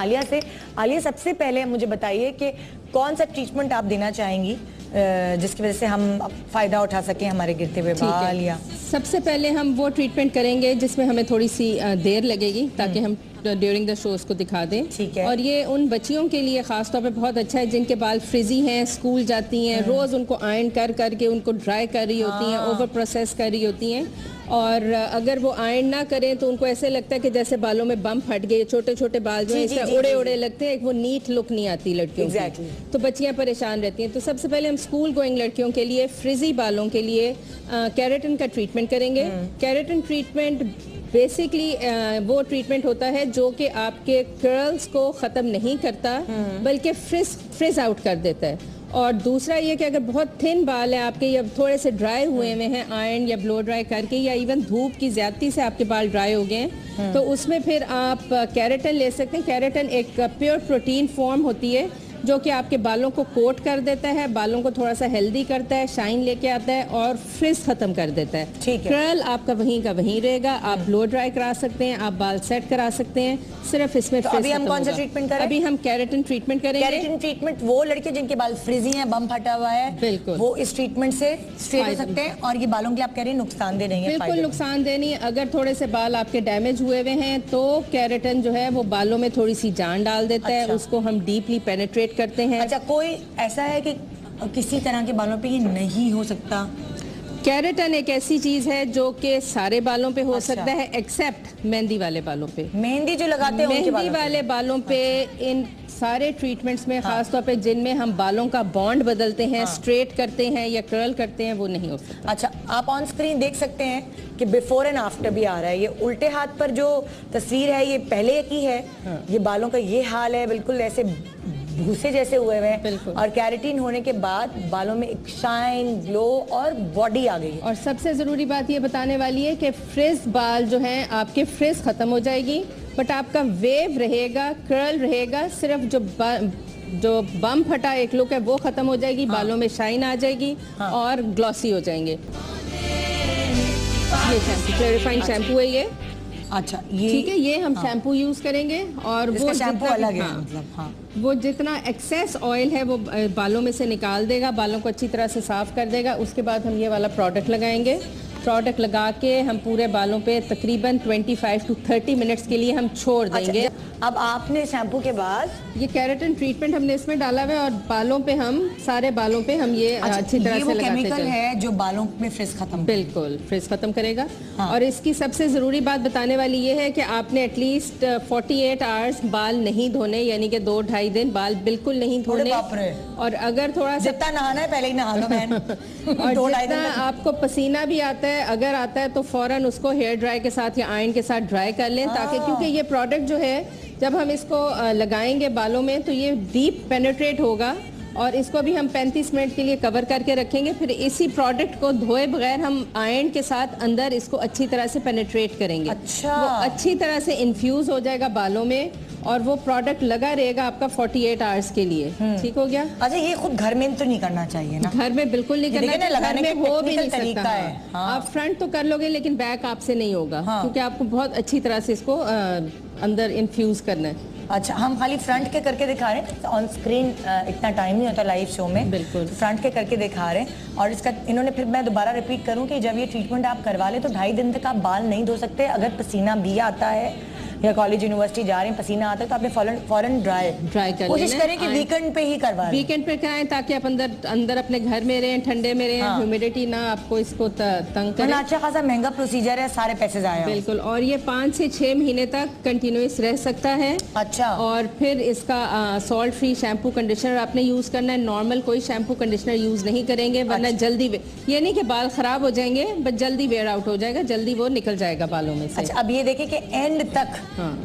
आलिया से। आलिया, सबसे पहले मुझे बताइए कि कौन सा ट्रीटमेंट आप देना चाहेंगी जिसकी वजह से हम फ़ायदा उठा सकें हमारे गिरते हुए बाल? या सबसे पहले हम वो ट्रीटमेंट करेंगे जिसमें हमें थोड़ी सी देर लगेगी ताकि हम ड्यूरिंग द शो उसको दिखा दें। ठीक है। और ये उन बच्चियों के लिए ख़ास तौर पे बहुत अच्छा है जिनके बाल फ्रिजी हैं, स्कूल जाती हैं, रोज़ उनको आयरन कर करके उनको ड्राई कर रही होती हैं, ओवर प्रोसेस कर रही होती हैं, और अगर वो आयरन ना करें तो उनको ऐसे लगता है कि जैसे बालों में बम फट गए, छोटे छोटे बाल जो है उड़े उड़े लगते हैं, वो नीट लुक नहीं आती लड़कियों की, तो बच्चियां परेशान रहती हैं। तो सबसे पहले हम स्कूल गोइंग लड़कियों के लिए फ्रिजी बालों के लिए केराटिन का ट्रीटमेंट करेंगे। केराटिन ट्रीटमेंट बेसिकली वो ट्रीटमेंट होता है जो कि आपके कर्ल्स को ख़त्म नहीं करता बल्कि फ्रिज आउट कर देता है। और दूसरा ये कि अगर बहुत थिन बाल है आपके या थोड़े से ड्राई हुए हुए हैं आयरन या ब्लो ड्राई करके, या इवन धूप की ज्यादती से आपके बाल ड्राई हो गए हैं, तो उसमें फिर आप केराटिन ले सकते हैं। केराटिन एक प्योर प्रोटीन फॉर्म होती है जो कि आपके बालों को कोट कर देता है, बालों को थोड़ा सा हेल्दी करता है, शाइन लेके आता है और फ्रिज खत्म कर देता है। ठीक है। कर्ल आपका वहीं का वहीं रहेगा, आप ब्लो ड्राई करा सकते हैं, आप बाल सेट करा सकते हैं, सिर्फ इसमें तो अभी हम कौन सा ट्रीटमेंट करें? अभी हम केराटिन ट्रीटमेंट करेंगे। केराटिन ट्रीटमेंट वो लड़के जिनके बाल फ्रिजी हैं, बम फटा हुआ है, बिल्कुल वो इस ट्रीटमेंट से स्ट्रेट हो सकते हैं, और ये बालों के लिए आप कह रहे हैं नुकसान दे नहीं है? बिल्कुल नुकसान दे नहीं। अगर थोड़े से बाल आपके डैमेज हुए हुए हैं तो केराटिन जो है वो बालों में थोड़ी सी जान डाल देता है, उसको हम डीपली पेनिट्रेट करते हैं। अच्छा, कोई ऐसा है कि किसी तरह के बालों पे ये नहीं हो सकता? केराटिन एक ऐसी चीज है जो कि सारे बालों पे हो सकता है एक्सेप्ट मेहंदी वाले बालों पे। मेहंदी जो लगाते हैं मेहंदी वाले बालों पे इन सारे ट्रीटमेंट्स में खास तौर पे जिनमें हम बालों का बॉन्ड बदलते हैं, स्ट्रेट करते हैं या कर्ल करते हैं, वो नहीं हो सकता। अच्छा, आप ऑन स्क्रीन देख सकते हैं कि बिफोर एंड आफ्टर भी आ रहा है। ये उल्टे हाथ पर जो तस्वीर है ये पहले की है। ये बालों का ये हाल है, बिल्कुल ऐसे भूसे जैसे हुए हुए हैं, और केराटिन होने के बाद बालों में एक शाइन, ग्लो और बॉडी आ गई है। और सबसे ज़रूरी बात ये बताने वाली है कि फ्रिज बाल जो हैं आपके फ्रिज ख़त्म हो जाएगी, बट आपका वेव रहेगा, कर्ल रहेगा, सिर्फ जो बम फटा एक लुक है वो ख़त्म हो जाएगी, बालों में शाइन आ जाएगी और ग्लॉसी हो जाएंगे। ये शैम्पू क्लैरिफाइंग शैम्पू है ये। अच्छा, ये ठीक है, ये हम शैम्पू यूज करेंगे और वो शैम्पू अलग है, मतलब वो जितना एक्सेस ऑयल है वो बालों में से निकाल देगा, बालों को अच्छी तरह से साफ कर देगा। उसके बाद हम ये वाला प्रोडक्ट लगाएंगे। प्रोडक्ट लगा के हम पूरे बालों पे तकरीबन 25 to 30 मिनट्स के लिए हम छोड़ देंगे। अब आपने शैम्पू के बाद ये केराटिन ट्रीटमेंट हमने इसमें डाला हुआ है और बालों पे हम सारे बालों पे हम ये अच्छी तरह से लगाते हैं। केमिकल है जो बालों में फ्रिज खत्म, बिल्कुल फ्रिज खत्म करेगा। और इसकी सबसे ज़रूरी बात बताने वाली ये है कि आपने एटलीस्ट 48 आवर्स बाल नहीं धोने, यानी कि 2-2.5 दिन बाल बिल्कुल नहीं धोने। और अगर थोड़ा सा जितना नहाना है पहले ही नहा लो बहन। और जितना आपको पसीना भी आता है, अगर आता है तो फौरन उसको हेयर ड्राई के साथ या आयरन के साथ ड्राई कर लें, ताकि क्योंकि ये प्रोडक्ट जो है जब हम इसको लगाएंगे बालों में तो ये डीप पेनिट्रेट होगा, और इसको भी हम 35 मिनट के लिए कवर करके रखेंगे। फिर इसी प्रोडक्ट को धोए बगैर हम आयरन के साथ अंदर इसको अच्छी तरह से पेनिट्रेट करेंगे। अच्छा, वो अच्छी तरह से इन्फ्यूज हो जाएगा बालों में और वो प्रोडक्ट लगा रहेगा आपका 48 आवर्स के लिए। ठीक हो गया। अच्छा, ये खुद घर में तो नहीं करना चाहिए ना? घर में बिल्कुल नहीं करना चाहिए, लगाने घर में हो भी नहीं तरीका सकता है। आप फ्रंट तो कर लोगे लेकिन बैक आपसे नहीं होगा, क्योंकि आपको बहुत अच्छी तरह से इसको अंदर इन्फ्यूज करना है। अच्छा, हम खाली फ्रंट के करके दिखा रहे हैं, ऑन स्क्रीन इतना टाइम नहीं होता लाइव शो में, बिल्कुल फ्रंट के करके दिखा रहे हैं। और इसका इन्होंने, फिर मैं दोबारा रिपीट करूं कि जब ये ट्रीटमेंट आप करवा लें तो 2.5 दिन तक आप बाल नहीं धो सकते। अगर पसीना भी आता है या कॉलेज यूनिवर्सिटी जा रहे हैं, पसीना आता है, तो आपने फौरन ड्राई कर कोशिश करें कि वीकेंड पे ही करवाएं। वीकेंड पे कराएं ताकि आप अंदर अपने घर में रहें, ठंडे में रहें, ह्यूमिडिटी ना आपको इसको तंग करे। अच्छा खासा महंगा प्रोसीजर है, सारे पैसे जाए। बिल्कुल, और ये 5 से 6 महीने तक कंटिन्यूस रह सकता है। अच्छा, और फिर इसका सॉल्ट फ्री शैम्पू कंडीशनर आपने यूज करना है। नॉर्मल कोई शैम्पू कंडीशनर यूज नहीं करेंगे, वरना जल्दी ये नहीं कि बाल खराब हो जाएंगे, बट जल्दी वेयर आउट हो जाएगा, जल्दी वो निकल जाएगा बालों में से। अच्छा, अब ये देखिए कि एंड तक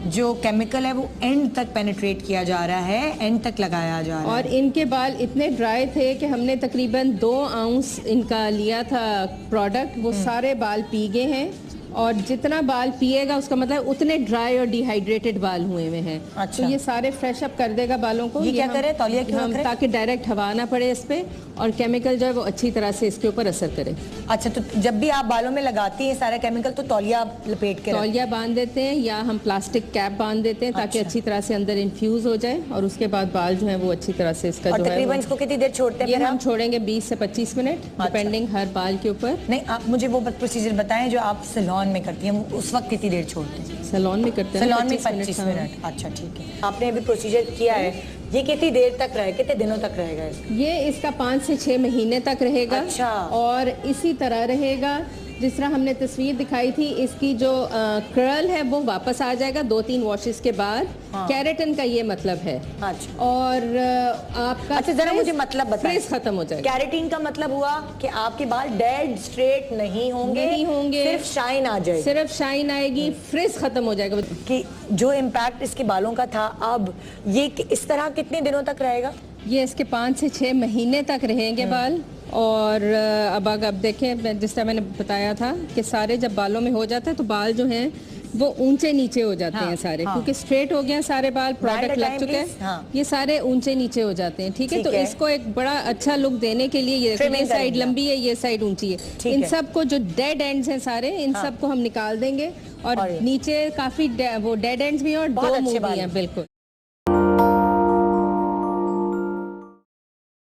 जो केमिकल है वो एंड तक पेनिट्रेट किया जा रहा है, एंड तक लगाया जा रहा है। और इनके बाल इतने ड्राई थे कि हमने तकरीबन 2 आउंस इनका लिया था प्रोडक्ट, वो सारे बाल पी गए हैं और जितना बाल पिएगा उसका मतलब उतने ड्राई और डिहाइड्रेटेड बाल हुए हुए हैं। अच्छा। तो ये सारे फ्रेश अप कर देगा बालों को। ये क्या करे, तौलिया क्यों हम रख रहे? ताकि डायरेक्ट हवा ना पड़े इस पे और केमिकल जो है वो अच्छी तरह से इसके ऊपर असर करे। अच्छा, तो जब भी आप बालों में लगाती हैं सारा केमिकल तो तौलिया लपेट के तौलिया बांध देते हैं या हम प्लास्टिक कैप बांध देते हैं ताकि अच्छा। अच्छी तरह से अंदर इन्फ्यूज हो जाए और उसके बाद बाल जो है वो अच्छी तरह से इसका और जो है तकरीबन इसको कितनी देर छोड़ते हैं ये फिर हम आप? छोड़ेंगे 20 से 25 मिनट डिपेंडिंग हर बाल के ऊपर। नहीं, आप मुझे वो प्रोसीजर बताएं जो आप सैलून में करती हैं, उस वक्त कितनी देर छोड़ते हैं? सैलून में करते हैं सैलून में 25 25 हाँ। मिनट। अच्छा, ठीक है। आपने अभी प्रोसीजर किया है, ये कितनी देर तक रहेगा, कितने दिनों तक रहेगा इसका? ये इसका 5 से 6 महीने तक रहेगा। अच्छा। और इसी तरह रहेगा जिस तरह हमने तस्वीर दिखाई थी। इसकी जो कर्ल है वो वापस आ जाएगा 2-3 वॉशेस के बाद। हाँ। कैरेटन का ये मतलब है। अच्छा। और आपका अच्छा, जरा मुझे मतलब बताएं। फ्रिज खत्म हो जाएगा। कैरेटीन का मतलब हुआ कि आपके बाल डेड स्ट्रेट नहीं होंगे, सिर्फ शाइन आ जाएगी। सिर्फ शाइन आएगी, फ्रिज खत्म हो जाएगा। कि जो इम्पैक्ट इसके बालों का था, अब ये इस तरह कितने दिनों तक रहेगा? ये इसके 5 से 6 महीने तक रहेंगे बाल। और अब देखें, जिस तरह मैंने बताया था कि सारे जब बालों में हो जाता है तो बाल जो हैं वो ऊंचे नीचे हो जाते हैं सारे, क्योंकि स्ट्रेट हो गए सारे बाल, प्रोडक्ट लग चुके हैं, ये सारे ऊंचे नीचे हो जाते हैं। ठीक है, तो इसको एक बड़ा अच्छा लुक देने के लिए ये साइड लंबी है, ये साइड ऊंची है। इन सब को जो डेड एंड्स हैं सारे, इन सब को हम निकाल देंगे और नीचे काफी वो डेड एंड्स भी हैं और 2 मुंह भी हैं। बिल्कुल।